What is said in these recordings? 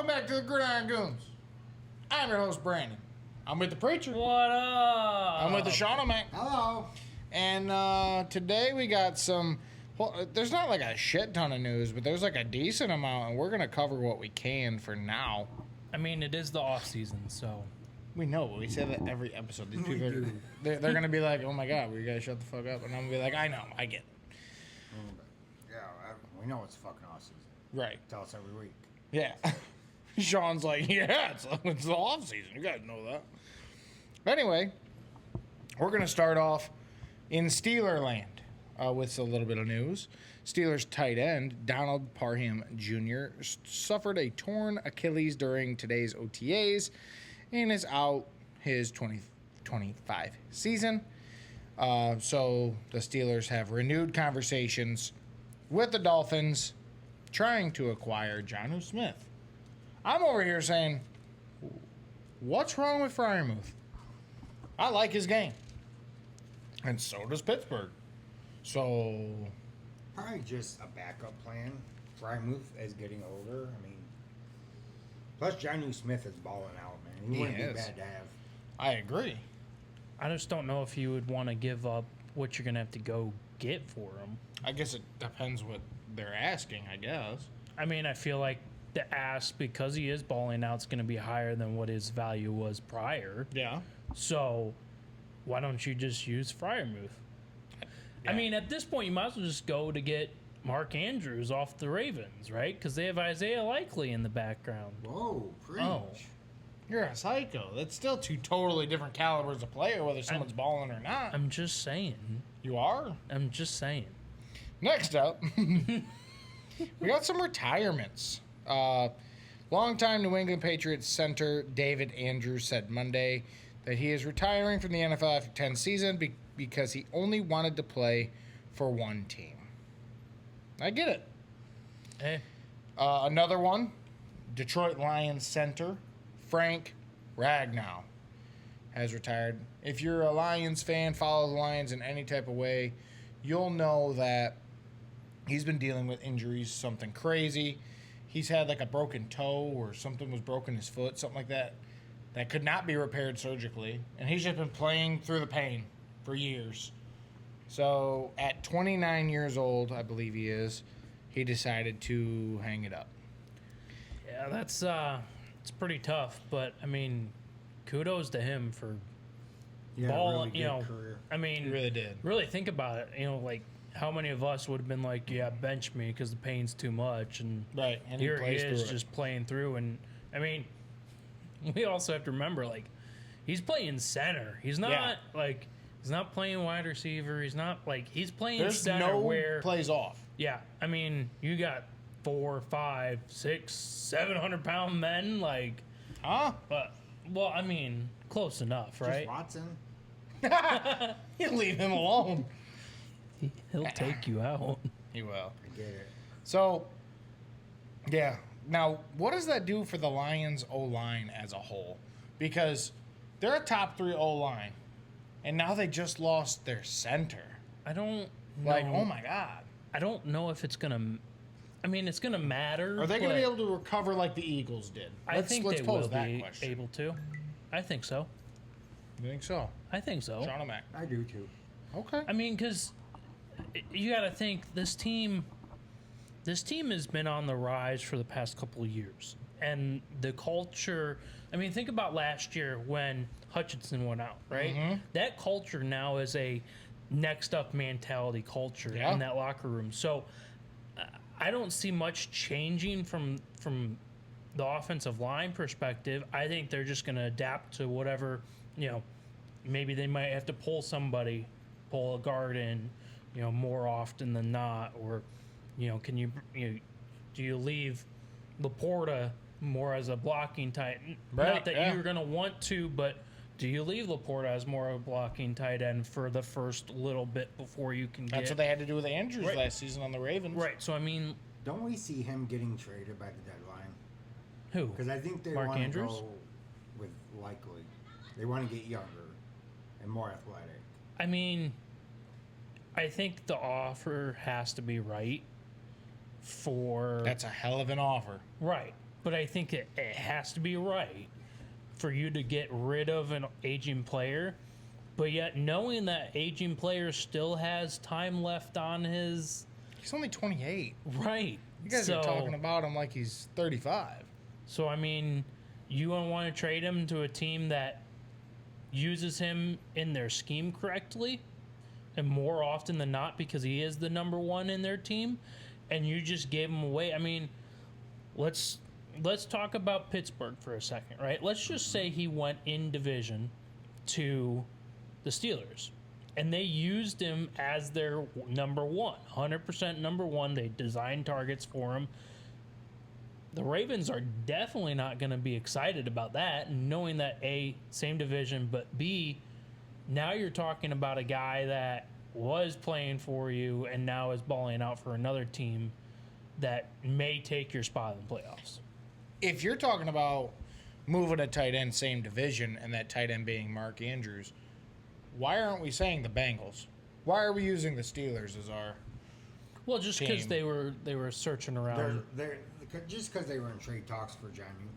back to the Gridiron Goons. I'm your host, Brandon. I'm with the preacher. What up? I'm with the Sean O'Mac. Hello. And today we got some. Well, there's not like a shit ton of news, but there's like a decent amount, and we're gonna cover what we can for now. I mean, it is the off season, so We know, but we say that every episode. These people, do. they're gonna be like, "Oh my god, we gotta shut the fuck up," and I'm gonna be like, "I know, I get it." Yeah, we know it's fucking off season. Right? Tell us every week. Yeah. Sean's like, "Yeah, it's the off season. You guys know that." Anyway, we're gonna start off in Steeler land with a little bit of news. Steelers tight end Donald Parham Jr. Suffered a torn Achilles during today's OTAs and is out his 2025 season. So the Steelers have renewed conversations with the Dolphins trying to acquire Jonnu Smith. I'm over here saying, what's wrong with Freiermuth? I like his game. And so does Pittsburgh. So, Probably just a backup plan. Freiermuth is getting older. I mean, plus Jonnu Smith is balling out, man. He wouldn't is. be bad to have. I agree. I just don't know if you would want to give up what you're gonna have to go get for him. I guess it depends what they're asking, I guess. I mean, I feel like the ask, because he is balling out, is going to be higher than what his value was prior. Yeah. So why don't you just use Freiermuth? Yeah. I mean, at this point, you might as well just go to get Mark Andrews off the Ravens, right? Because they have Isaiah Likely in the background. Whoa, preach. Oh. You're a psycho. That's still two totally different calibers of player, whether someone's balling or not. I'm just saying. You are? I'm just saying. Next up, we got some retirements. Longtime New England Patriots center David Andrews said Monday that he is retiring from the NFL after 10 seasons because he only wanted to play for one team. I get it. Hey, Another one, Detroit Lions center Frank Ragnow has retired. If you're a Lions fan, follow the Lions in any type of way, you'll know that he's been dealing with injuries, something crazy. He's had like a broken toe or something was broken his foot, something like that, that could not be repaired surgically. And he's just been playing through the pain for years. So at 29 years old, I believe he is, he decided to hang it up. yeah, that's it's pretty tough. But I mean, kudos to him for Yeah, ball. really You know, good career. I mean, He really did. Really think about it. You know, like how many of us would have been like, "Yeah, bench me because the pain's too much," and Right. And here he plays is through it. just playing through. And I mean, we also have to remember, like, he's playing center. He's not like he's not playing wide receiver. He's not like he's playing There's center. no where plays off. yeah, I mean, you got 4, 5, 6, 700-pound men, like, Huh? but well, I mean, close enough, Just right? Watson. You leave him alone. He'll take you out. He will. I get it. So, yeah. Now, what does that do for the Lions O-line as a whole? Because they're a top 3 O-line, and now they just lost their center. I don't Like, know. oh my God. I don't know if it's gonna. I mean, it's gonna matter. Are they going to but be able to recover like the Eagles did? I think let's they pose will that be question. able to. I think so. You think so? I think so. Sean O'Mac. I do too. Okay. I mean, because you got to think this team. This team has been on the rise for the past couple of years, and the culture. I mean, think about last year when Hutchinson went out, right? Mhm. That culture now is a next up mentality culture Yeah. in that locker room. So I don't see much changing from the offensive line perspective. I think they're just going to adapt to whatever, you know, maybe they might have to pull a guard in, you know, more often than not, or, you know, do you leave Laporta more as a blocking tight? Right, Not that yeah. you're going to want to, but do you leave Laporta as more of a blocking tight end for the first little bit before you can That's get what they had to do with Andrews Right. last season on the Ravens. right? So I mean, Don't we see him getting traded by the deadline? who? Because I think they Mark want to Andrews? go with Likely. They want to get younger and more athletic. I mean, I think the offer has to be right for That's a hell of an offer. right. but I think it has to be right for you to get rid of an aging player, but yet knowing that aging player still has time left on his He's only 28. right. You guys are talking about him like he's 35. So I mean, you don't want to trade him to a team that uses him in their scheme correctly, and more often than not because he is the number one in their team, and you just gave him away. I mean, let's talk about Pittsburgh for a second, right? Let's just say he went in division to the Steelers, and they used him as their number one, 100% number one. They designed targets for him. The Ravens are definitely not going to be excited about that, knowing that A, same division, but B, now you're talking about a guy that was playing for you and now is balling out for another team that may take your spot in the playoffs. If you're talking about moving a tight end same division and that tight end being Mark Andrews, why aren't we saying the Bengals? Why are we using the Steelers as our Well, just because team? they were searching around. They're just because they were in trade talks for Jonnu.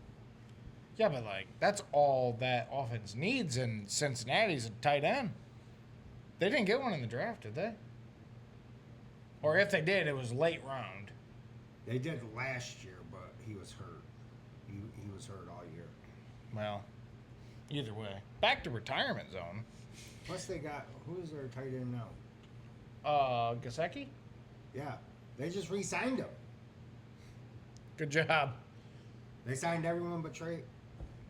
Yeah, but like that's all that offense needs, and Cincinnati's a tight end. They didn't get one in the draft, did they? Or if they did, it was late round. They did last year, but he was hurt. He was hurt all year. Well, either way, back to retirement zone. Plus, they got who's their tight end now? Gasecki, Yeah, they just re-signed him. good job. They signed everyone but Trey.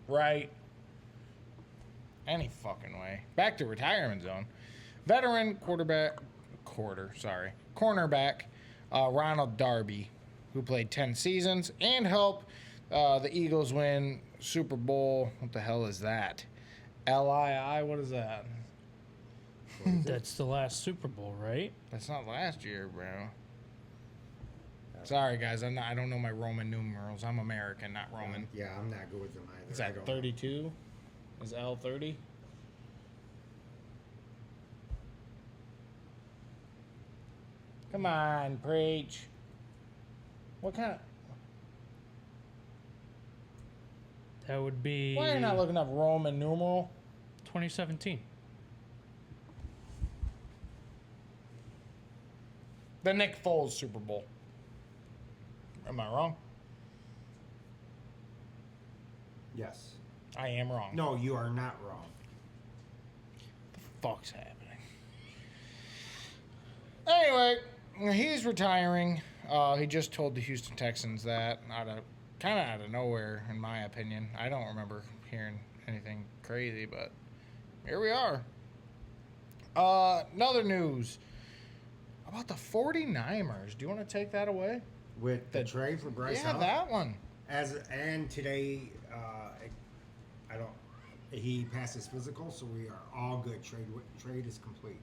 Right. Any fucking way. Back to retirement zone. Veteran cornerback, Ronald Darby, who played 10 seasons and helped the Eagles win Super Bowl. What the hell is that? LII? What is that? That's the last Super Bowl, right? That's not last year, bro. Sorry, guys. I don't know my Roman numerals. I'm American, not Roman. Yeah, I'm not good with them either. Is I that don't 32? Is L 30? Come on, preach. What kind of... That would be Why are you not looking up Roman numeral? 2017. The Nick Foles Super Bowl. Am I wrong? Yes. I am wrong. No, you are not wrong. The fuck's happening? Anyway, he's retiring. He just told the Houston Texans that kind of out of nowhere, in my opinion. I don't remember hearing anything crazy, but here we are. Another news about the 49ers. Do you want to take that away? With the trade for Bryce Yeah, Huff. that one. And today, he passed his physical, so we are all good. Trade is complete.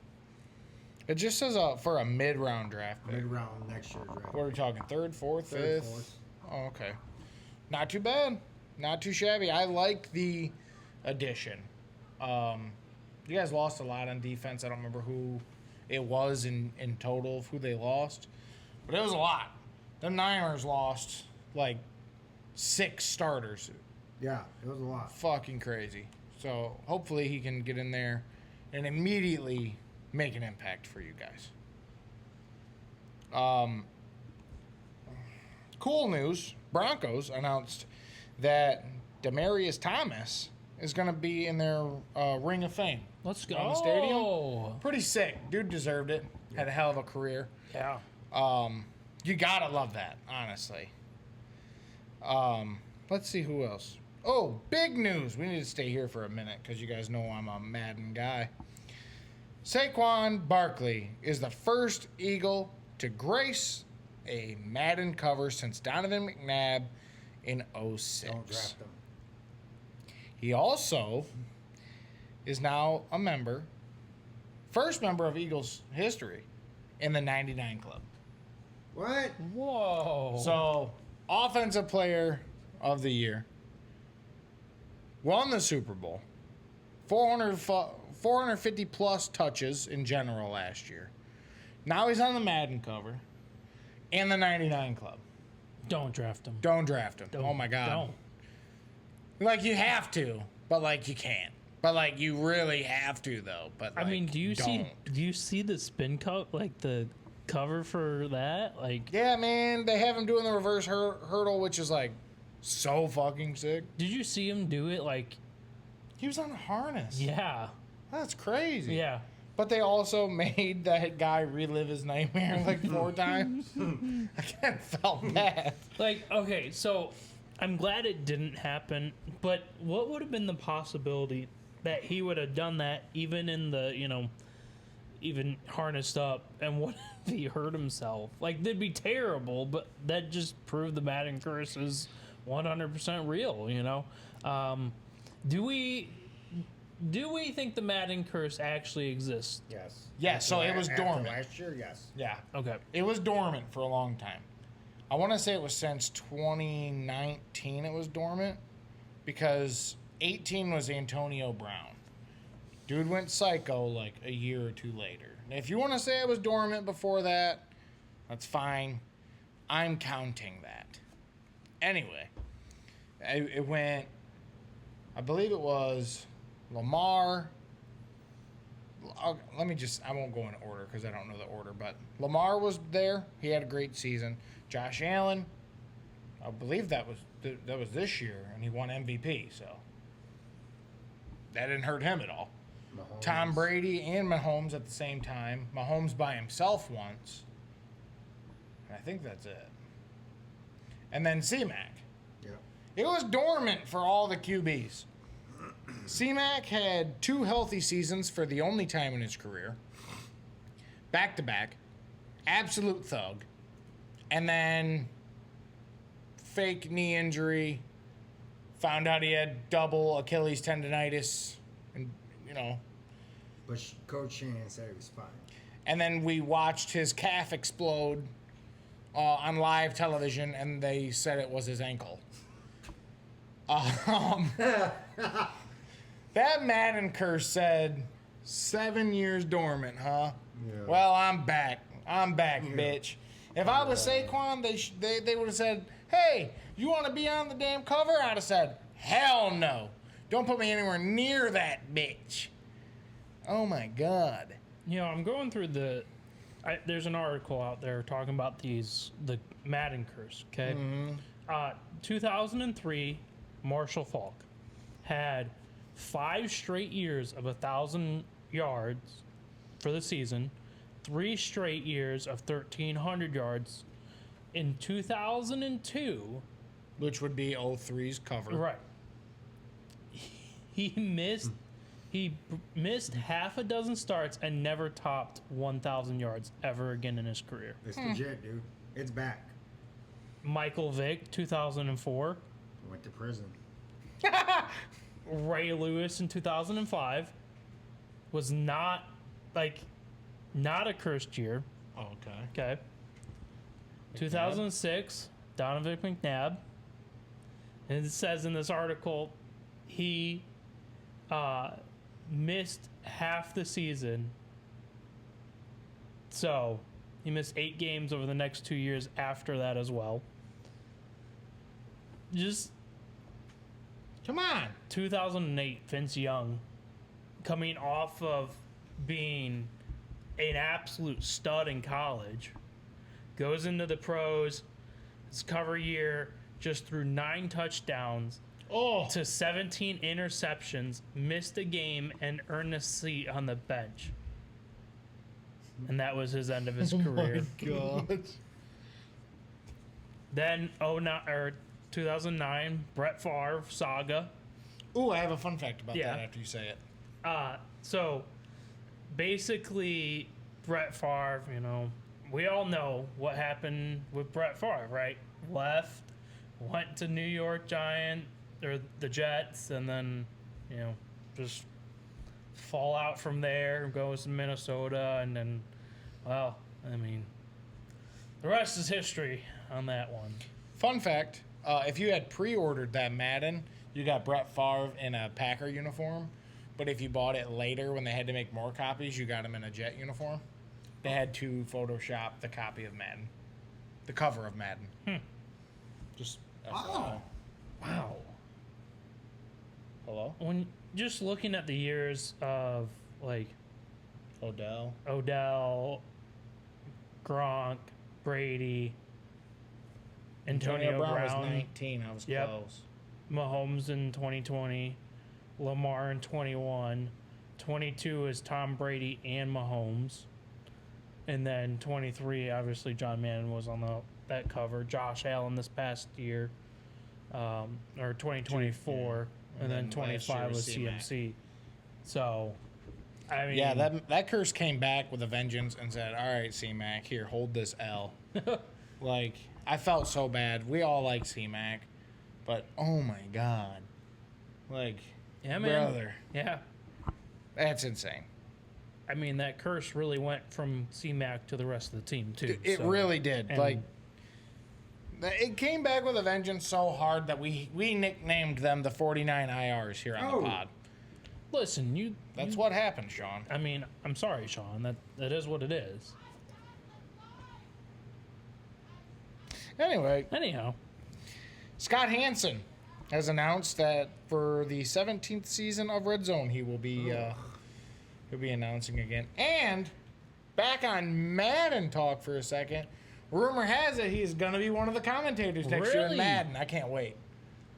It just says for a mid-round draft pick. Mid-round next year draft. What are we talking? Third, fourth, Third, fifth? fourth. Oh, okay. Not too bad. Not too shabby. I like the addition. You guys lost a lot on defense. I don't remember who it was in total of who they lost, but it was a lot. The Niners lost like 6 starters. Yeah, it was a lot. Fucking crazy. So hopefully he can get in there and immediately make an impact for you guys. Cool news. Broncos announced that Demaryius Thomas is going to be in their Ring of Fame. Let's go. On the stadium. Pretty sick. Dude deserved it. Had a hell of a career. Yeah. You gotta love that, honestly. Let's see who else. Oh, big news. We need to stay here for a minute because you guys know I'm a Madden guy. Saquon Barkley is the first Eagle to grace a Madden cover since Donovan McNabb in 06. Don't draft him. He also is now a member, first member of Eagles history in the 99 Club. What? Whoa. So, offensive player of the year, won the Super Bowl, 450 plus touches in general last year. Now he's on the Madden cover and the 99 Club. Don't draft him. Don't draft him. Don't, Oh my God. Don't. Like you have to, but like you can't. But like you really have to though. But I mean, like, do don't. you see the spin cut, like the cover for that? Like, Yeah, man, they have him doing the reverse hurdle, which is like so fucking sick. did you see him do it? Like, He was on a harness. yeah, That's crazy. yeah. But they also made that guy relive his nightmare like 4 times. I kind of felt bad. Like, okay, so I'm glad it didn't happen, but what would have been the possibility that he would have done that even in the, even harnessed up, and what if he hurt himself? Like, that'd be terrible, but that just proved the Madden curse is 100% real, Do we think the Madden curse actually exists? Yes. Yeah, so it was After dormant. last year, yes. Yeah. Okay. It was dormant for a long time. I want to say it was since 2019 it was dormant because 18 was Antonio Brown. Dude went psycho like a year or two later. And if you want to say it was dormant before that, that's fine. I'm counting that. Anyway, it went, I believe it was Lamar. I won't go in order because I don't know the order, but Lamar was there. He had a great season. Josh Allen, I believe that was this year, and he won MVP, so that didn't hurt him at all. Mahomes. Tom Brady and Mahomes at the same time. Mahomes by himself once. And I think that's it. And then C-Mac. Yeah. It was dormant for all the QBs. C-Mac had 2 healthy seasons for the only time in his career. Back-to-back. Absolute thug. And then fake knee injury. Found out he had double Achilles tendonitis. And, But Coach Shanahan said he was fine. And then we watched his calf explode on live television, and they said it was his ankle. That Madden curse said 7 years dormant, huh? Yeah. Well, I'm back. I'm back, bitch. If I was Saquon, they would have said, "Hey, you want to be on the damn cover?" I'd have said, "Hell no! Don't put me anywhere near that bitch." Oh my God. I'm going through there's an article out there talking about the Madden curse, okay? 2003, Marshall Falk had 5 straight years of 1,000 yards for the season, 3 straight years of 1,300 yards. In 2002, Which would be 03's cover. right, he missed half a dozen starts and never topped 1,000 yards ever again in his career. It's legit, dude. It's back. Michael Vick, 2004. Went to prison. Ray Lewis in 2005 was not a cursed year. Oh, okay. Okay. 2006, Donovan McNabb. And it says in this article, he missed half the season. So he missed 8 games over the next 2 years after that as well. Just Come on. 2008, Vince Young, coming off of being an absolute stud in college, goes into the pros, his cover year, just threw 9 touchdowns Oh. to 17 interceptions, missed a game, and earned a seat on the bench. And that was his end of his career. God. Then 2009, Brett Favre saga. Ooh, I have a fun fact about Yeah. that after you say it. So basically, Brett Favre, we all know what happened with Brett Favre, right? Left, went to New York Giants or the Jets, and then, just fall out from there, goes to Minnesota, and then, well, the rest is history on that one. Fun fact, if you had pre-ordered that Madden, you got Brett Favre in a Packer uniform. But if you bought it later when they had to make more copies, you got him in a Jet uniform. They had to Photoshop the copy of Madden. The cover of Madden. Just Oh. Wow. Hello? When just looking at the years of like Odell. Odell, Gronk, Brady, Antonio Brown was Brown, 19. I was Yep. close. Mahomes in 2020, Lamar in 21, 22 is Tom Brady and Mahomes, and then 23 obviously John Madden was on that cover. Josh Allen this past year, or 2024, and then And then last 25 year was was C-Mac. CMC. So, I mean, Yeah, that curse came back with a vengeance and said, "All right, C-Mac, here, hold this L." Like, I felt so bad. We all like C-Mac, but oh my god, like, yeah, man, brother, yeah. that's insane. I mean, that curse really went from C-Mac to the rest of the team too. It so- really did. and- Like, it came back with a vengeance so hard that we nicknamed them the 49 IRs here on Oh. the pod. Listen, That's what happened, Sean. I mean, I'm sorry, Sean. That is what it is. Anyway, Anyhow, Scott Hansen has announced that for the 17th season of Red Zone, he'll be announcing again. And back on Madden talk for a second, rumor has it he's going to be one of the commentators next year in Really? Madden. I can't wait.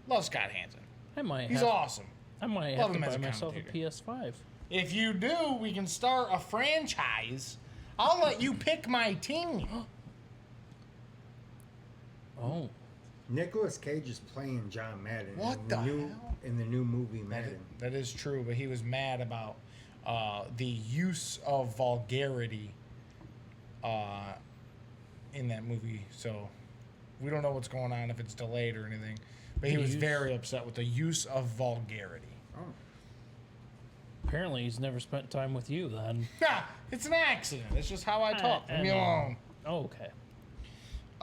Love Scott Hansen. I might He's have, awesome. I might Love have to him as buy a myself a commentator. PS5. If you do, we can start a franchise. I'll let you pick my team. Oh, Nicolas Cage is playing John Madden What in the the new hell? in the new movie Madden. That is true, but he was mad about the use of vulgarity in that movie. So we don't know what's going on, if it's delayed or anything. But he The was use- very upset with the use of vulgarity. Oh, apparently he's never spent time with you then. Nah, it's an accident. It's just how I talk. I Leave me know. alone. Oh, okay.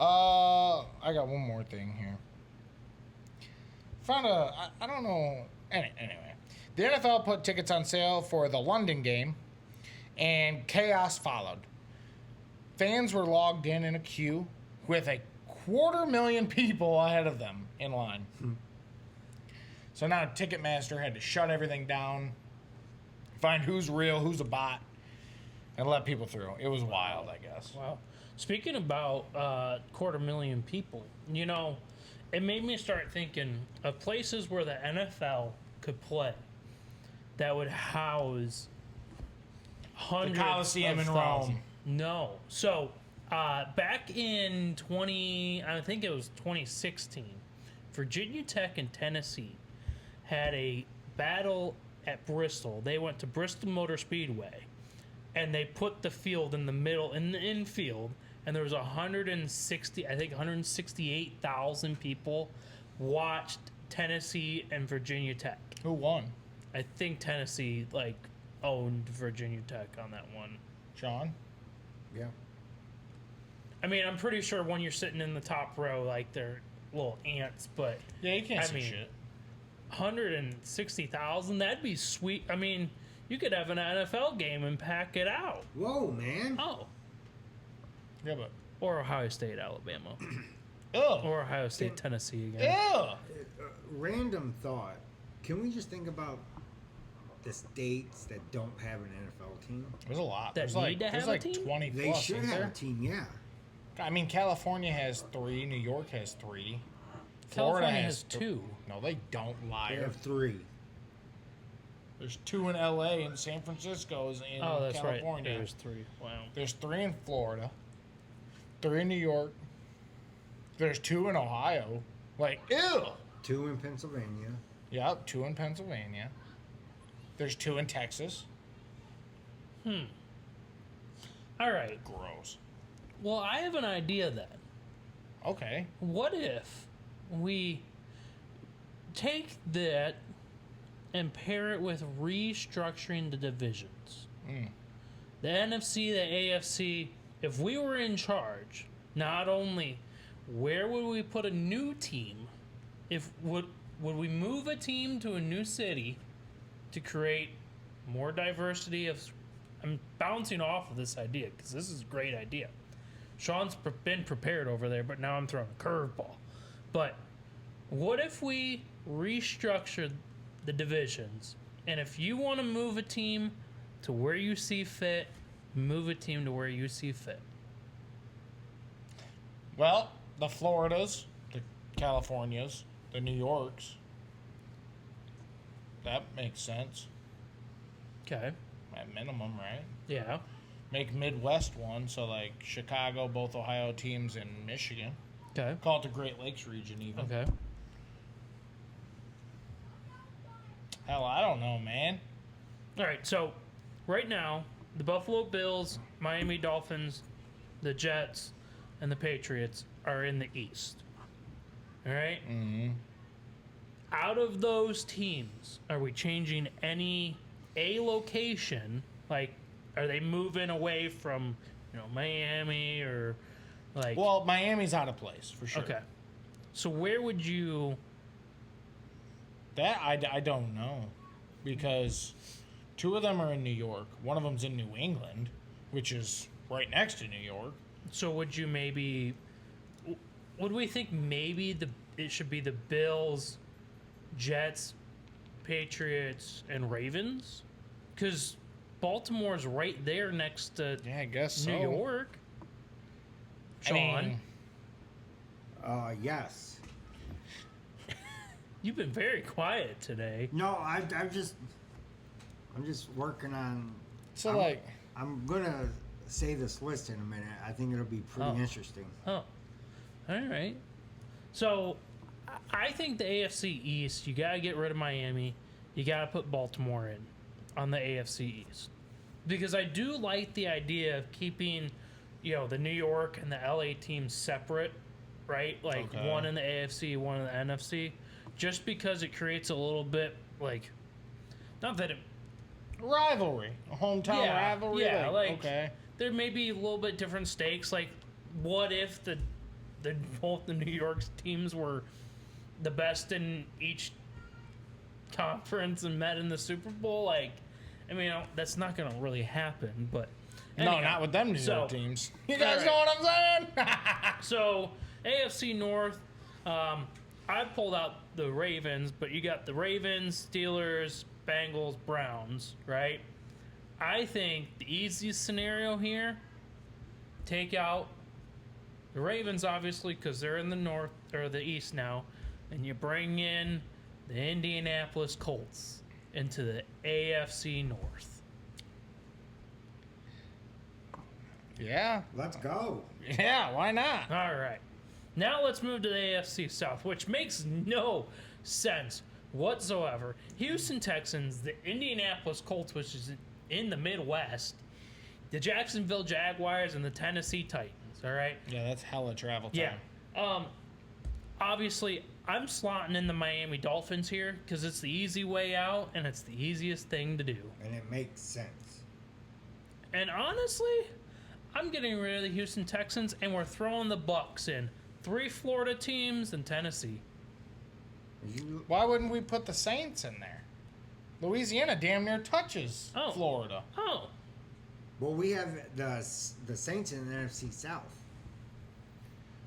I got one more thing here. Found I don't know. Anyway, the NFL put tickets on sale for the London game, and chaos followed. Fans were logged in a queue with 250,000 people ahead of them in line. So now Ticketmaster had to shut everything down, find who's real, who's a bot, and let people through. It was wild, I guess. Wow. Speaking about 250,000 people, you know, it made me start thinking of places where the NFL could play that would house hundreds Coliseum of in thousands. Rome. No. So back in I think it was 2016, Virginia Tech and Tennessee had a battle at Bristol. They went to Bristol Motor Speedway, and they put the field in the middle, in the infield, and there was 168,000 people watched Tennessee and Virginia Tech. Who won? I think Tennessee owned Virginia Tech on that one. Sean? yeah. I mean, I'm pretty sure when you're sitting in the top row, they're little ants, but Yeah, you can't I see mean, shit. 160,000, that'd be sweet. I mean, you could have an NFL game and pack it out. Whoa, man. Oh, Yeah, but or Ohio State, Alabama, ugh, or Ohio State, Tennessee again. ugh. Random thought. Can we just think about the states that don't have an NFL team? There's a lot. That There's need to there's have a team? 20 They plus. should isn't have there? a team, yeah. I mean, California has 3. New York has 3. Florida California has has 2. No, they don't. They Liar. have 3. There's 2 in L.A. and San Francisco's in Oh, that's California. right. There's 3. Wow. There's 3 in Florida. 3 in New York. There's 2 in Ohio. Like, ew. 2 in Pennsylvania. Yep, 2 in Pennsylvania. There's 2 in Texas. All right. Gross. Well, I have an idea then. Okay. What if we take that and pair it with restructuring the divisions? The NFC, the AFC, if we were in charge, not only where would we put a new team, if would we move a team to a new city to create more diversity of I'm bouncing off of this idea because this is a great idea. Sean's been prepared over there, but now I'm throwing a curveball. But what if we restructure the divisions? And if you want to move a team to where you see fit, move a team to where you see fit. Well, the Floridas, the Californias, the New Yorks. That makes sense. Okay. At minimum, right? Yeah. Make Midwest one, so like Chicago, both Ohio teams, and Michigan. Okay. Call it the Great Lakes region, even. Okay. Hell, I don't know, man. All right. So, right now, the Buffalo Bills, Miami Dolphins, the Jets, and the Patriots are in the East. All right. Mm-hmm. Out of those teams, are we changing any location? Like, are they moving away from, Miami or like? Well, Miami's out of place for sure. Okay. So where would you? That I don't know, because two of them are in New York. One of them's in New England, which is right next to New York. So would you maybe? Would we think maybe it should be the Bills, Jets, Patriots, and Ravens? Because Baltimore's right there next to Yeah, I guess New so. York. I Sean, mean, Yes. you've been very quiet today. No, I'm just working on. so I'm, like, I'm gonna say this list in a minute. I think it'll be pretty Oh. interesting. Oh, all right. So, I think the AFC East, you gotta get rid of Miami. You gotta put Baltimore in on the AFC East, because I do like the idea of keeping, the New York and the LA teams separate, right? Like Okay. one in the AFC, one in the NFC, just because it creates a little bit like, not that it rivalry, a hometown Yeah, rivalry. yeah, like- okay. there may be a little bit different stakes. Like, what if the both the New York teams were the best in each conference and met in the Super Bowl? Like, I mean, that's not going to really happen. But No, anyhow, not with them New so- York teams. You guys Alright. know what I'm saying? So AFC North, I pulled out the Ravens, but you got the Ravens, Steelers, Bengals, Browns, right? I think the easiest scenario here, take out the Ravens, obviously, because they're in the North or the East now, and you bring in the Indianapolis Colts into the AFC North. Yeah. Let's go. Yeah, why not? All right. Now let's move to the AFC South, which makes no sense whatsoever. Houston Texans, the Indianapolis Colts, which is in the Midwest, the Jacksonville Jaguars, and the Tennessee Titans. All right. Yeah, that's hella travel time. Yeah. Obviously, I'm slotting in the Miami Dolphins here because it's the easy way out and it's the easiest thing to do. And it makes sense. And honestly, I'm getting rid of the Houston Texans and we're throwing the Bucks in. 3 Florida teams and Tennessee. You, Why wouldn't we put the Saints in there? Louisiana damn near touches Oh. Florida. Oh, well, we have the Saints in the NFC South.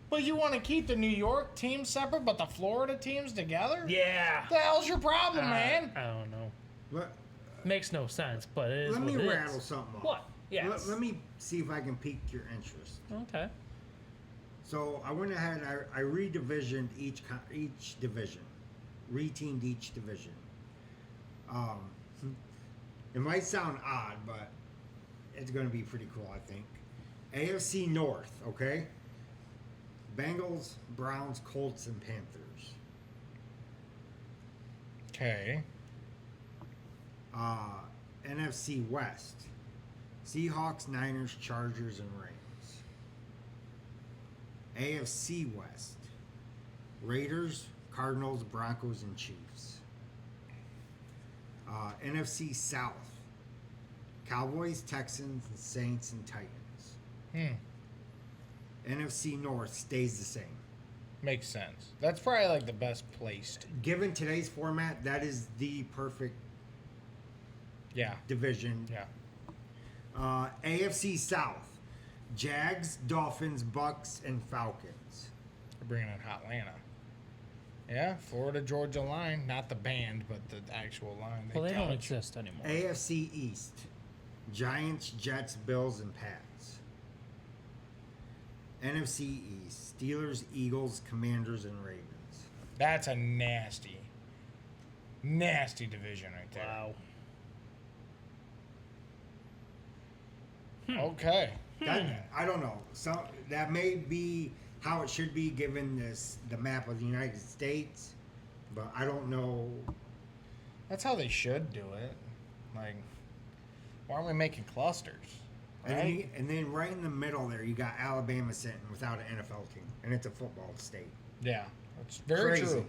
But you want to keep the New York teams separate, but the Florida teams together? yeah. The hell's your problem, man? I don't know. Let, Makes no sense, but it is let what me it rattle is. something off. What? Yes. Let me see if I can pique your interest. Okay. So I went ahead. I redivisioned each division, reteamed each division. It might sound odd, but it's going to be pretty cool, I think. AFC North, okay? Bengals, Browns, Colts, and Panthers. Okay. NFC West, Seahawks, Niners, Chargers, and Rams. AFC West, Raiders, Cardinals, Broncos, and Chiefs. NFC South, Cowboys, Texans, and Saints, and Titans. NFC North stays the same. Makes sense. That's probably like the best placed. Given today's format, that is the perfect Yeah. division. Yeah. AFC South, Jags, Dolphins, Bucks, and Falcons. We're bringing in Hotlanta. Yeah, Florida Georgia line, not the band, but the actual line. Well, they don't count. exist anymore. AFC East: Giants, Jets, Bills, and Pats. NFC East: Steelers, Eagles, Commanders, and Ravens. That's a nasty, nasty division right there. Wow. Okay. That, I don't know. So that may be how it should be given the map of the United States, but I don't know. That's how they should do it. Like, why aren't we making clusters? And, Right? then, and then right in the middle there, you got Alabama sitting without an NFL team, and it's a football state. Yeah, that's very Crazy. true.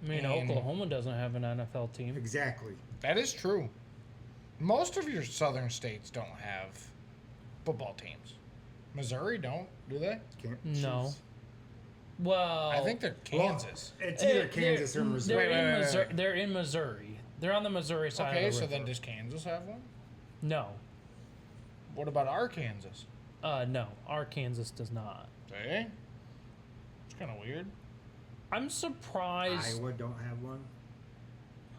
I mean, And- Oklahoma doesn't have an NFL team. Exactly. That is true. Most of your southern states don't have football teams. Missouri don't, do they? Can't No. choose. Well, I think they're Kansas. Well, it's either they're- Kansas or Missouri. They're, Wait, in wait, wait, Missouri. wait. They're in Missouri. They're on the Missouri side Okay, of the so river. then does Kansas have one? No. What about Arkansas? No. Arkansas does not. See? It's kind of weird. I'm surprised. Iowa don't have one.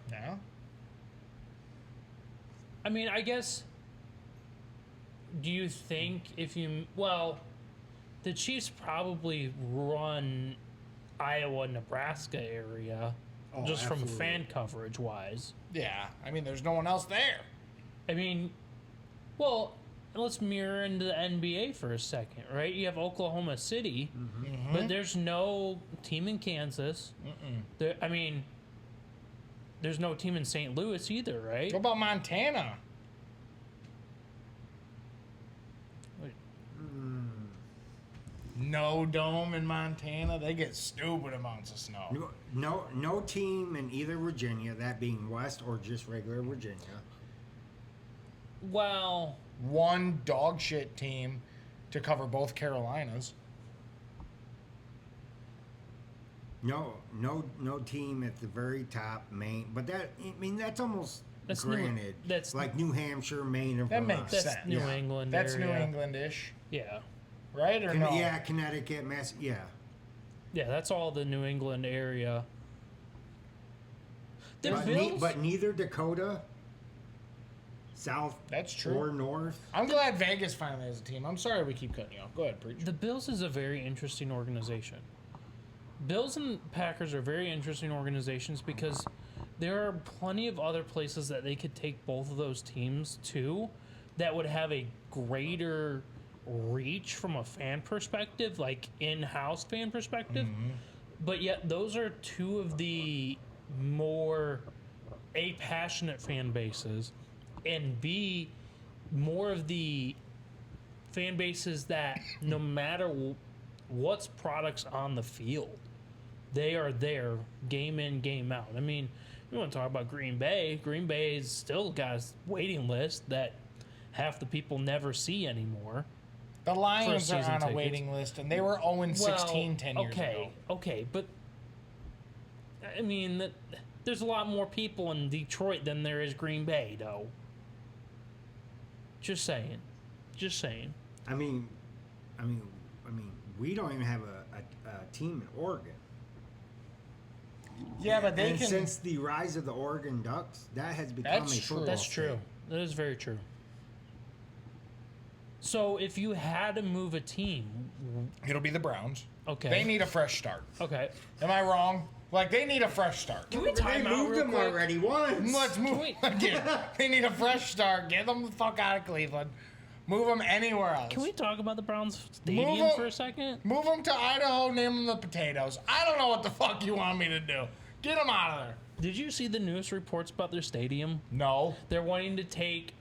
Yeah. I mean, I guess. Do you think if you. Well, the Chiefs probably run Iowa, Nebraska area Oh, just from absolutely. fan coverage wise. Yeah. I mean, there's no one else there. I mean, well, let's mirror into the NBA for a second, right? You have Oklahoma City, Mm-hmm. but there's no team in Kansas. There, I mean, there's no team in St. Louis either, right? What about Montana? No dome in Montana. They get stupid amounts of snow. No team in either Virginia, that being West or just regular Virginia. Well, One dog shit team to cover both Carolinas. No team at the very top, Maine. But that, I mean, that's almost That's New- granted. that's- like New Hampshire, Maine, and That Vermont. makes that's sense. New Yeah. England. That's New area. England-ish, Yeah, right? Or no? Yeah, Connecticut, Mass. Yeah. yeah, that's all the New England area. The But, Bills. but neither Dakota, South, That's true. or North. I'm glad Vegas finally has a team. I'm sorry we keep cutting you off. Go ahead, preach. The Bills is a very interesting organization. Bills and Packers are very interesting organizations because there are plenty of other places that they could take both of those teams to that would have a greater reach from a fan perspective, like in-house fan perspective. But yet those are two of the more A, passionate fan bases, and B, more of the fan bases that no matter what's products on the field, they are there game in, game out. I mean, you want to talk about Green Bay. Green Bay's still got a waiting list that half the people never see anymore. The Lions season are on a tickets. waiting list, and they were 0-16 10 years ago. Okay, but I mean, there's a lot more people in Detroit than there is Green Bay, though. Just saying. Just saying. I mean, we don't even have a team in Oregon. Yeah, but they and can. since the rise of the Oregon Ducks, that has become That's a true. football That's state. true. That is very true. So if you had to move a team, It'll be the Browns. okay. They need a fresh start. Okay. Am I wrong? Like, they need a fresh start. Can we They time out moved real them quick? already once. Let's move. Wait. Dude, they need a fresh start. Get them the fuck out of Cleveland. Move them anywhere else. Can we talk about the Browns stadium Move for on. a second? Move them to Idaho, name them the Potatoes. I don't know what the fuck you want me to do. Get them out of there. Did you see the news reports about their stadium? No. They're wanting to take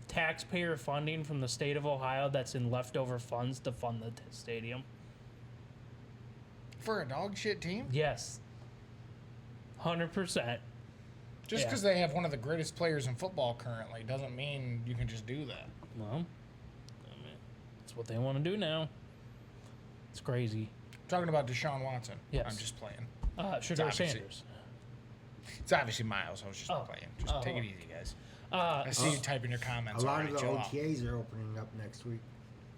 taxpayer funding from the state of Ohio that's in leftover funds to fund the stadium. For a dog shit team? Yes. 100%. Just Yeah. because they have one of the greatest players in football currently doesn't mean you can just do that. Well, I mean, that's what they want to do now. It's crazy. Talking about Deshaun Watson. Yes. I'm just playing. Shador obviously- Sanders. It's obviously Miles. I was just Oh. playing. Just Oh. take it easy, guys. I see you typing your comments. A lot already. of the Chill out. OTAs are opening up next week.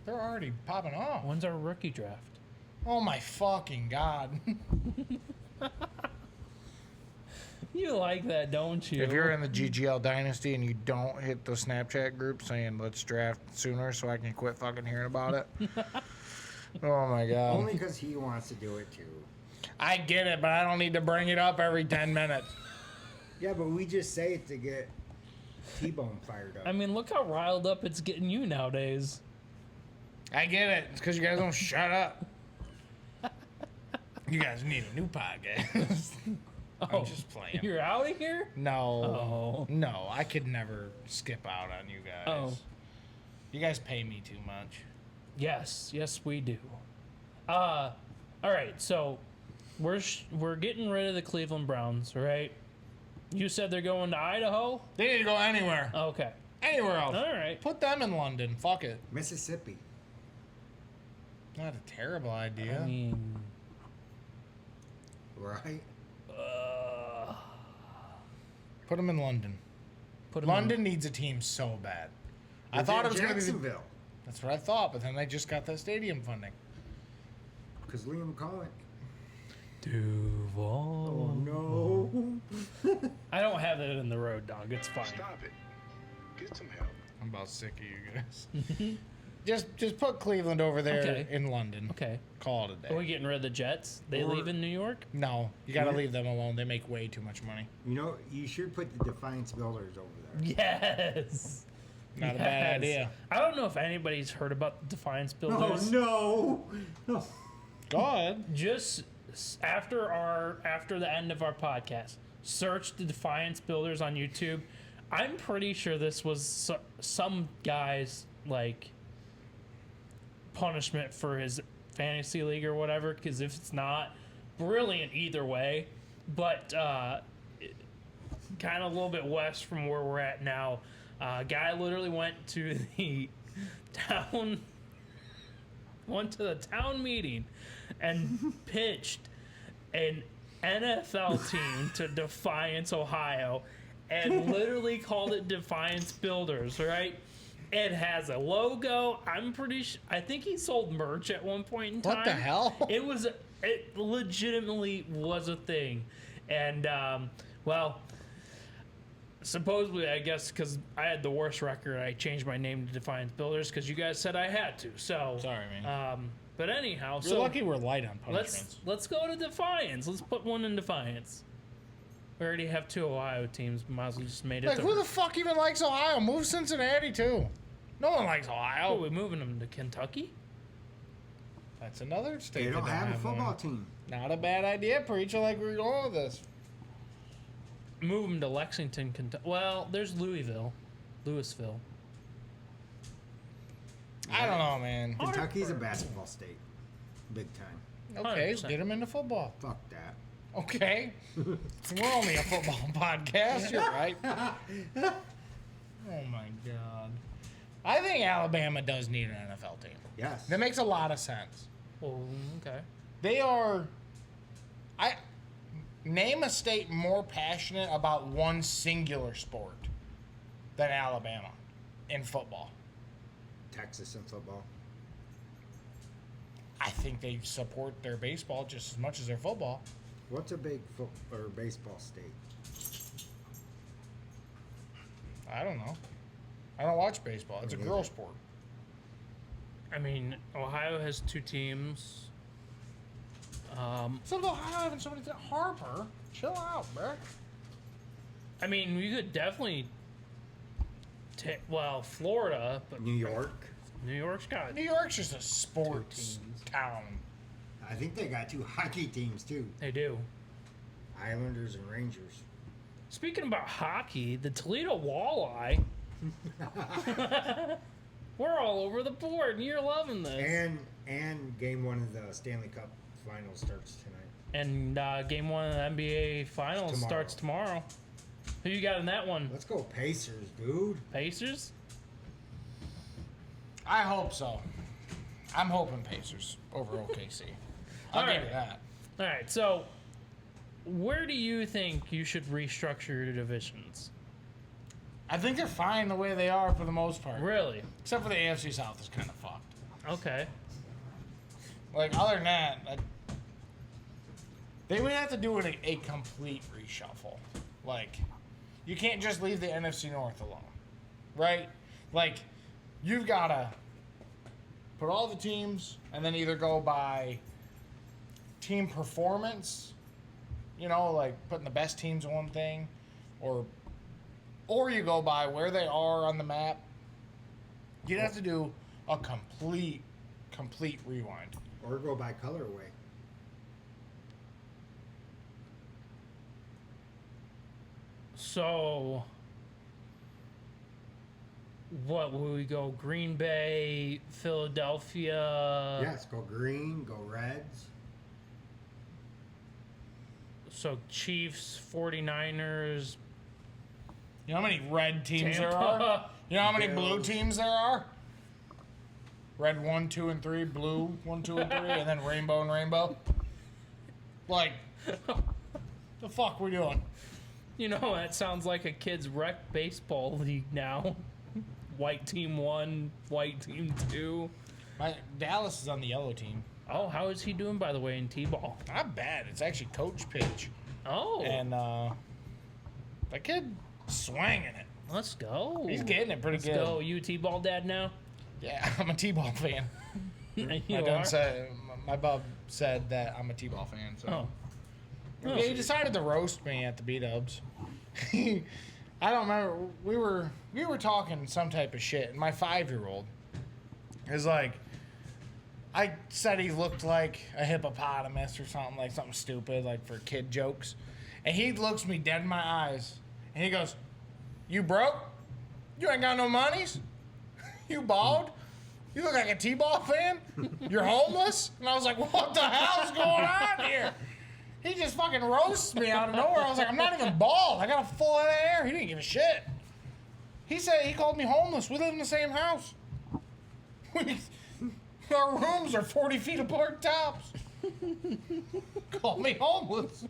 They're already popping off. When's our rookie draft? Oh my fucking god. You like that, don't you? If you're in the GGL Dynasty and you don't hit the Snapchat group saying let's draft sooner so I can quit fucking hearing about it. Oh my god. Only because he wants to do it too. I get it, but I don't need to bring it up every 10 minutes. Yeah, but we just say it to get T-Bone fired up. I mean, look how riled up it's getting you nowadays. I get it. It's because you guys don't shut up. You guys need a new podcast. I'm just playing. You're out of here? No. Oh. No, I could never skip out on you guys. Oh. You guys pay me too much. Yes, we do. All right, so we're getting rid of the Cleveland Browns, right? You said they're going to Idaho? They need to go anywhere. Okay. Anywhere else. All right. Put them in London. Fuck it. Mississippi. Not a terrible idea. I mean, Right? Put them in London. put 'em London needs a team so bad. I thought it was going to be. Jacksonville. That's what I thought, but then they just got the stadium funding. Because Liam Cohen. Duval. No. I don't have that in the road, dog. It's fine. Stop it. Get some help. I'm about sick of you guys. just put Cleveland over there Okay. in London. Okay. Call it a day. Are we getting rid of the Jets? They Or- leave in New York? No, you got to Yeah. leave them alone. They make way too much money. You know, you should put the Defiance Builders over there. Yes. Not a bad Yes. idea. I don't know if anybody's heard about the Defiance Oh, Builders. no. No. Go ahead. Just after the end of our podcast, search the Defiance Builders on YouTube. I'm pretty sure this was some guy's like punishment for his fantasy league or whatever. Because if it's not, brilliant either way. But kind of a little bit west from where we're at now. Guy literally went to the town meeting and pitched an NFL team to Defiance, Ohio, and literally called it Defiance Builders, right? It has a logo. I think he sold merch at one point in time. What the hell? It legitimately was a thing. And, well, supposedly, I guess, because I had the worst record, I changed my name to Defiance Builders because you guys said I had to. So Sorry, man. But anyhow, You're so lucky we're light on punishments. let's go to Defiance. Let's put one in Defiance. We already have 2 Ohio teams. Might as well just made it. Like, who the fuck even likes Ohio? Move Cincinnati, too. No one likes Oh, Ohio. we moving them to Kentucky? That's another state They that don't have a football one. team. Not a bad idea, preacher, like we're going with this. Move them to Lexington, Kentucky. Well, there's Louisville. I don't know, man. Kentucky's a basketball state. Big time. Okay, 100%. get them into football. Fuck that. Okay. We're only a football podcast. You're right. Oh, my God. I think Alabama does need an NFL team. Yes. That makes a lot of sense. Well, okay. They are. Name a state more passionate about one singular sport than Alabama in football. Texas in football. I think they support their baseball just as much as their football. What's a big baseball state? I don't know. I don't watch baseball. It's a Me girl neither. sport. I mean, Ohio has 2 teams. So Ohio having so many Harper, chill out, bro. I mean, we could definitely Florida, but New York. New York's got New York's just a sports teams. town. I think they got 2 hockey teams too. they do. Islanders and Rangers. Speaking about hockey, the Toledo Walleye. We're all over the board, and you're loving this. And game 1 of the Stanley Cup Finals starts tonight. And game 1 of the NBA Finals Tomorrow. starts tomorrow. Who you got in that one? Let's go Pacers, dude. Pacers? I hope so. I'm hoping Pacers over OKC. I'll All give right. you that. All right, so where do you think you should restructure your divisions? I think they're fine the way they are for the most part. Really? Except for the AFC South is kind of fucked. Okay. Like, other than that, they would have to do a complete reshuffle. Like, you can't just leave the NFC North alone, right? Like, you've got to put all the teams and then either go by team performance, you know, like putting the best teams in one thing, or you go by where they are on the map. You'd have to do a complete rewind. Or go by colorway. So, what will we go? Green Bay, Philadelphia. Yes, go green, go reds. So Chiefs, 49ers. You know how many red teams there Tampa. are? You know how many blue Bills. teams there are? Red 1, 2, and 3, blue 1, 2, and 3, and then rainbow and rainbow. Like, the fuck we doing? You know, that sounds like a kid's rec baseball league now. White team 1, white team 2. Dallas is on the yellow team. Oh, how is he doing, by the way, in T-ball? Not bad. It's actually coach pitch, Oh, and that kid swinging it. let's go. He's getting it pretty Let's good. go. You a T-ball dad now? Yeah, I'm a T-ball fan. You My are? dad said, my bub said that I'm a T-ball fan. So. Oh. Yeah, he decided to roast me at the B-dubs. I don't remember. We were talking some type of shit, and my 5-year-old is like, I said he looked like a hippopotamus or something, like something stupid, like for kid jokes. And he looks me dead in my eyes, and he goes, "You broke? You ain't got no monies? You bald? You look like a T-ball fan? You're homeless?" And I was like, "What the hell's going on here?" He just fucking roasts me out of nowhere. I was like, "I'm not even bald. I got a full head of hair." He didn't give a shit. He said he called me homeless. We live in the same house. Our rooms are 40 feet apart tops. Call me homeless.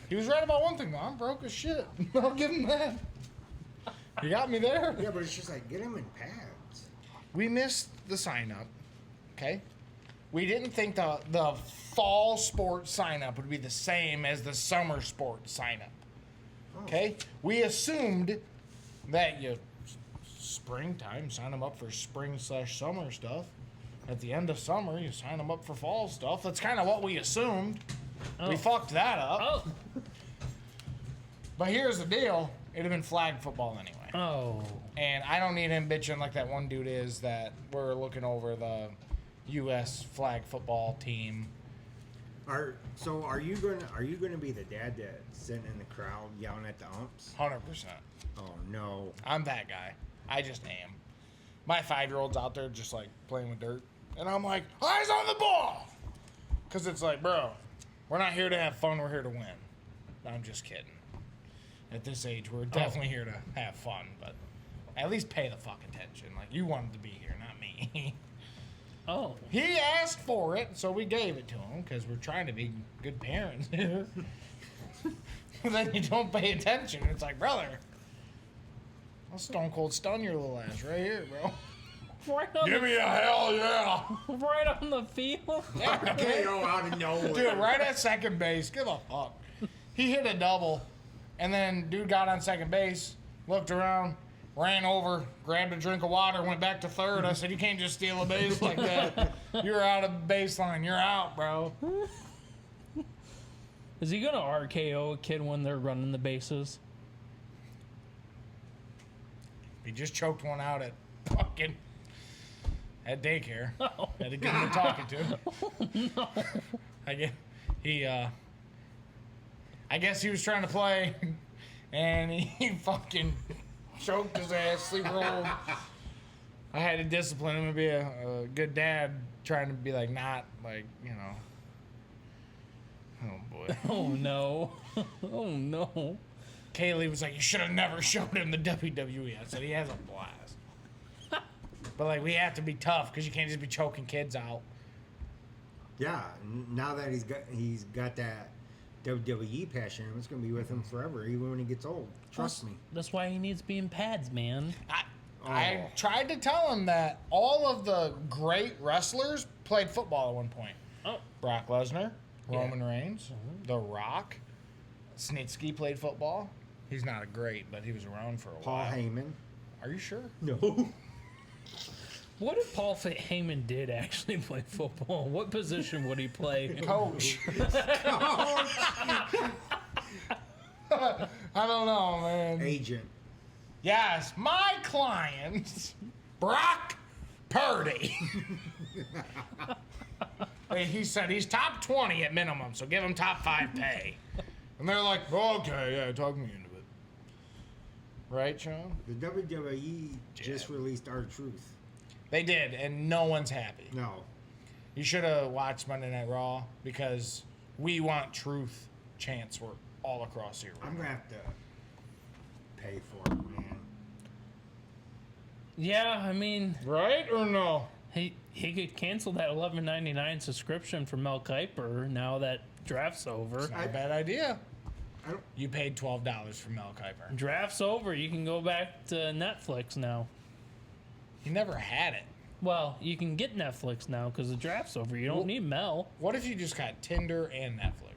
He was right about one thing, though. I'm broke as shit. I'll give him that. You got me there. Yeah, but it's just like, get them in pads. We missed the sign up. Okay. We didn't think the fall sports sign up would be the same as the summer sports sign up. Okay. We assumed that you springtime sign them up for spring/summer stuff. At the end of summer, you sign them up for fall stuff. That's kind of what we assumed. We Oh. fucked that up. Oh. But here's the deal. It'd have been flag football anyway. Oh. And I don't need him bitching like that one dude is that we're looking over the U.S. flag football team. Are you gonna be the dad that's sitting in the crowd yelling at the umps? 100%. Oh no. I'm that guy. I just am. My 5-year-old's out there just like playing with dirt. And I'm like, eyes on the ball! Because it's like, bro, we're not here to have fun. We're here to win. I'm just kidding. At this age, we're definitely here to have fun. But at least pay the fuck attention. Like, you wanted to be here, not me. Oh. He asked for it, so we gave it to him because we're trying to be good parents here. But then you don't pay attention. It's like, brother, I'll stone cold stun your little ass right here, bro. Right on, Give me a hell yeah. right on the field. KO out of nowhere. Dude, right at second base. Give a fuck. He hit a double, and then dude got on second base, looked around, ran over, grabbed a drink of water, went back to third. I said, "You can't just steal a base like that. You're out of baseline. You're out, bro." Is he gonna RKO a kid when they're running the bases? He just choked one out at fucking at daycare. Oh. Had to get him talking to. No. I guess he was trying to play, and he fucking choked his ass, sleep rolled. I had to discipline him and be a good dad, trying to be like not like, you know. Oh boy. Oh no. Oh no. Kaylee was like, "You should have never showed him the WWE." I said, "He has a blast." But like, we have to be tough because you can't just be choking kids out. Yeah, now that he's got that WWE passion, it's gonna be with him forever, even when he gets old. Trust me. That's why he needs being pads, man. I tried to tell him that all of the great wrestlers played football at one point. Oh, Brock Lesnar, Yeah. Roman Reigns, The Rock, Snitsky played football. He's not a great, but he was around for a Paul while. Heyman. Are you sure? No. what if Paul Heyman did actually play football? What position would he play? Coach. I don't know, man. Agent. Yes, my client, Brock Purdy. Hey, he said he's top 20 at minimum, so give him top 5 pay. And they're like, okay, yeah, talk me into it. Right, Sean? The WWE just released R-Truth. They did, and no one's happy. No. You should have watched Monday Night Raw because we want truth chants were all across here. I'm going to have to pay for it, man. Yeah, I mean, Right or no? he could cancel that $11.99 subscription for Mel Kiper now that draft's over. Not a bad idea. I don't, You paid $12 for Mel Kiper. Draft's over. You can go back to Netflix now. He never had it. Well, you can get Netflix now because the draft's over. You don't need Mel. What if you just got Tinder and Netflix?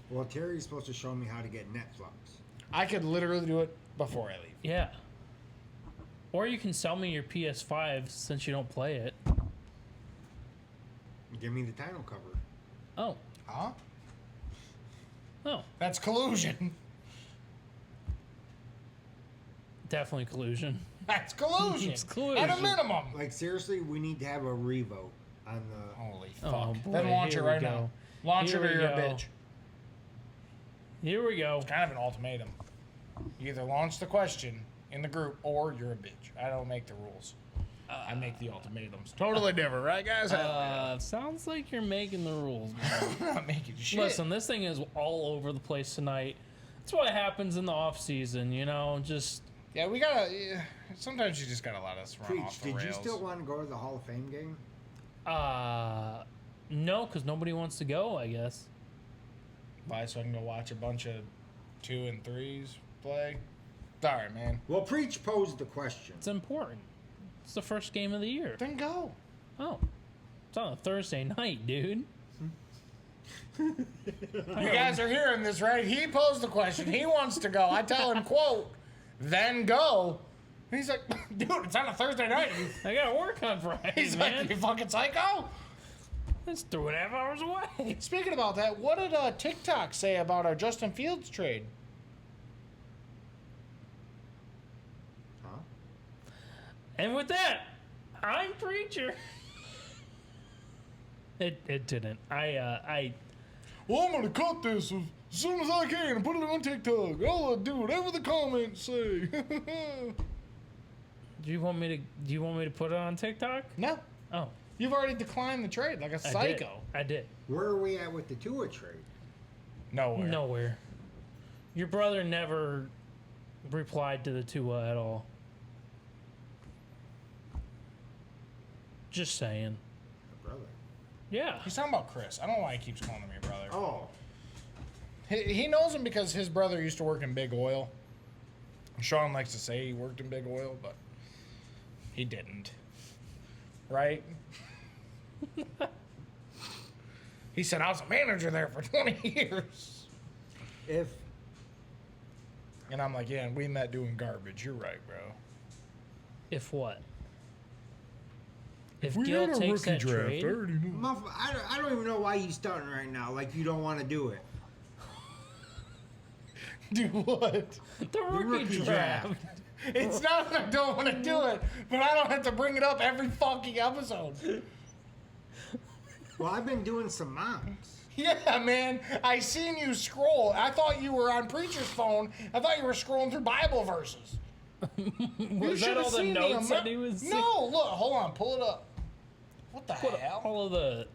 well, Terry's supposed to show me how to get Netflix. I could literally do it before I leave. Yeah. Or you can sell me your PS5 since you don't play it. Give me the title cover. Oh. Huh? Oh. That's collusion. Definitely collusion. That's collusion. It's collusion. At a minimum. Like, seriously, we need to have a revote on the... Holy Oh, fuck. boy, Then launch it here we right go. now. Launch Here it or we you're a go. bitch. Here we go. Kind of an ultimatum. You either launch the question in the group or you're a bitch. I don't make the rules. I make the ultimatums. Totally different, right, guys? Sounds like you're making the rules, man. I'm not making shit. Listen, this thing is all over the place tonight. That's what happens in the off season, you know. Just Yeah, we gotta. Yeah, sometimes you just gotta let us run Preach, off the did rails. you still want to go to the Hall of Fame game? no, because nobody wants to go. I guess. Buy so I can go watch a bunch of 2 and 3s play. Sorry, man. Well, Preach posed the question. It's important. It's the first game of the year. Then go. Oh, it's on a Thursday night, dude. You guys are hearing this, right? He posed the question. He wants to go. I tell him, quote, then go. And he's like, dude, it's on a Thursday night. I gotta work on Friday, He's man. like, you fucking psycho. That's 3.5 hours away. Speaking about that, what did TikTok say about our Justin Fields trade? Huh? And with that, I'm Preacher. It didn't. I Well, I'm gonna cut this as soon as I can and put it on TikTok. I'll do whatever the comments say. do you want me to put it on TikTok? No, Oh, you've already declined the trade like a psycho. I did. Where are we at with the Tua trade? Nowhere. Nowhere. Your brother never replied to the Tua at all. Just saying. Brother. Yeah. He's talking about Chris. I don't know why he keeps calling him your brother. Oh. He knows him because his brother used to work in Big Oil. Sean likes to say he worked in Big Oil, but he didn't. Right? He said, I was a manager there for 20 years. If And I'm like, yeah, and we met doing garbage. You're right, bro. If what? If We Gil had a takes rookie that draft. trade, I already knew. I don't even know why you starting right now. Like you don't want to do it. Do what? the rookie draft. It's not that I don't want to do it, but I don't have to bring it up every fucking episode. Well, I've been doing some mocks. Yeah, man. I seen you scroll. I thought you were on Preacher's phone. I thought you were scrolling through Bible verses. Was that all the notes that he was? No, look, hold on, pull it up. What the What, hell? all of the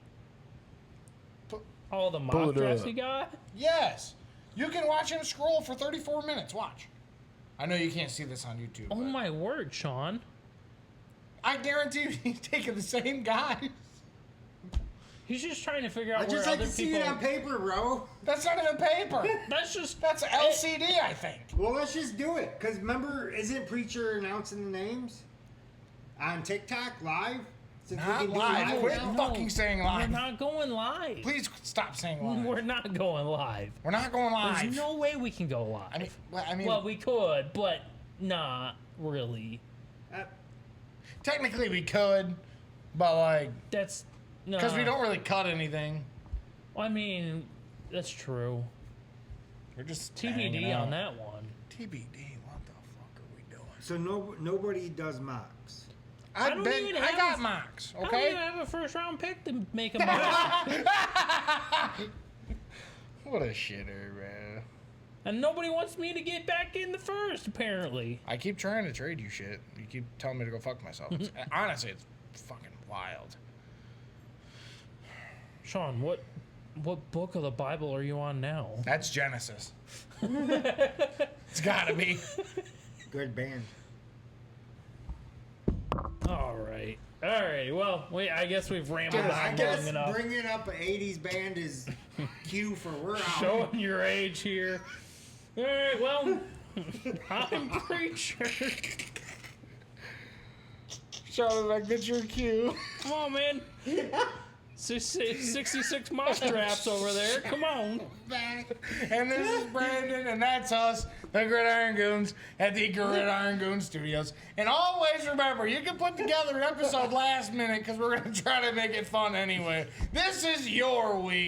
Pu- mock Pull it drafts up. he got? Yes. You can watch him scroll for 34 minutes. Watch. I know you can't see this on YouTube. Oh but my word, Sean. I guarantee you he's taking the same guy. He's just trying to figure I out where just like other to see people. it on paper, bro. That's not even paper. That's just That's LCD, I think. Well, let's just do it. Cause remember, isn't Preacher announcing the names? On TikTok live? Since we Not can do live. live Quit now? fucking saying We're live. not going live. Please stop saying live. We're not going live. We're not going live. There's no way we can go live. I mean, well, we could, but not really. Uh, technically we could, but like, That's no. because we don't really cut anything. I mean, that's true. We're just hanging TBD out. on that one. TBD. What the fuck are we doing? so nobody does mocks. I don't even I have- got mocks. I don't Okay. even have a first round pick to make a mock. What a shitter, man. And nobody wants me to get back in the first, apparently. I keep trying to trade you shit. You keep telling me to go fuck myself. Honestly, it's fucking wild. Sean, what book of the Bible are you on now? That's Genesis. It's gotta be. Good band. All right. Well, I guess we've rambled I on guess long enough. bringing up an 80s band is cue for we're out. Showing your age here. All right. Well, I'm Preacher. Charlotte, like, that's your cue. Come on, man. 66 mouse traps over there. Come on. Back. And this is Brandon, and that's us, the Gridiron Goons, at the Gridiron Goon Studios. And always remember, you can put together an episode last minute because we're going to try to make it fun anyway. This is your week.